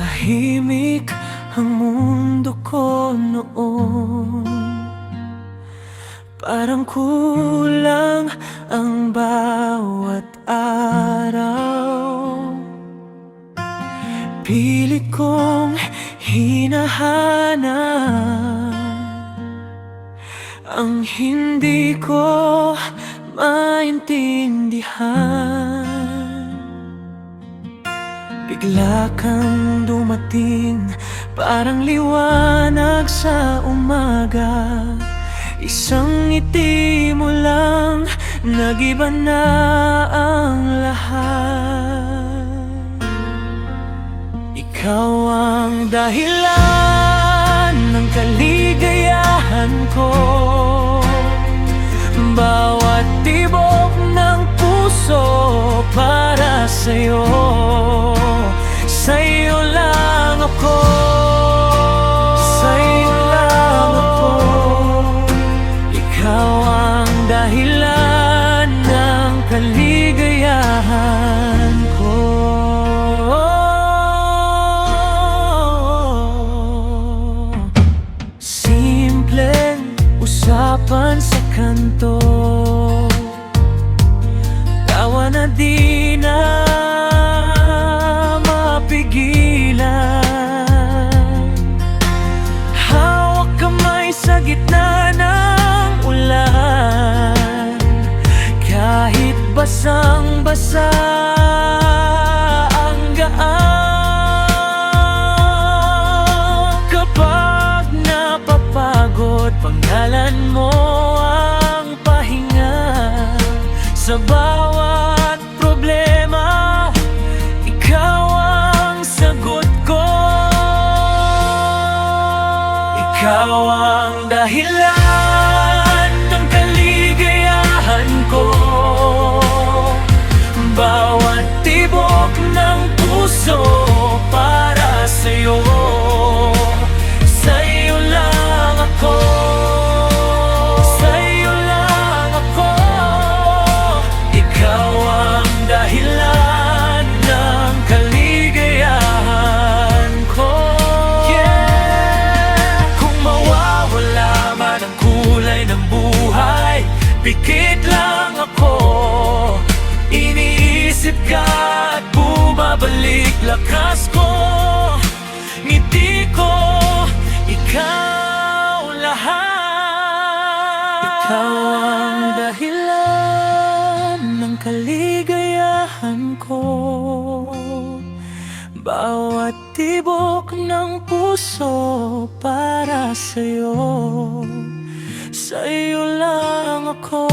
Tahimik ang mundo ko noon, parang kulang ang bawat araw. Pilit kong hinahanap ang hindi ko maintindihan. Bigla kang dumating, parang liwanag sa umaga. Isang ngiti mo lang, nag-iba na ang lahat. Ikaw ang dahilan ng kaligayahan ko. Bawat tibok ng puso para sa'yo. Sa'yo lang ako. Sa'yo lang ako. Ikaw ang dahilan ng kaligayahan ko. Simpleng usapan sa kanto, tawa na di na mapigilan. Hawak kamay sa gitna ng ulan, kahit basang-basa ang gaan. Kapag napapagod, pangalan mo ang pahinga. Sa bawat problema, ikaw ang sagot ko. Ikaw ang dahilan ng kaligayahan ko. Bawat tibok ng puso para sa'yo. Sa'yo lang ako. Sa'yo lang ako. Ikaw ang dahilan ng kaligayahan ko. Yeah! Kung mawawala man ang kulay ng buhay, pikit lang ako. Iniisip ka at bumabalik lakas ko. Ngiti ko, ikaw lahat. Ikaw ang dahilan ng kaligayahan ko. Bawat tibok ng puso para sa'yo. Sa'yo lang ako.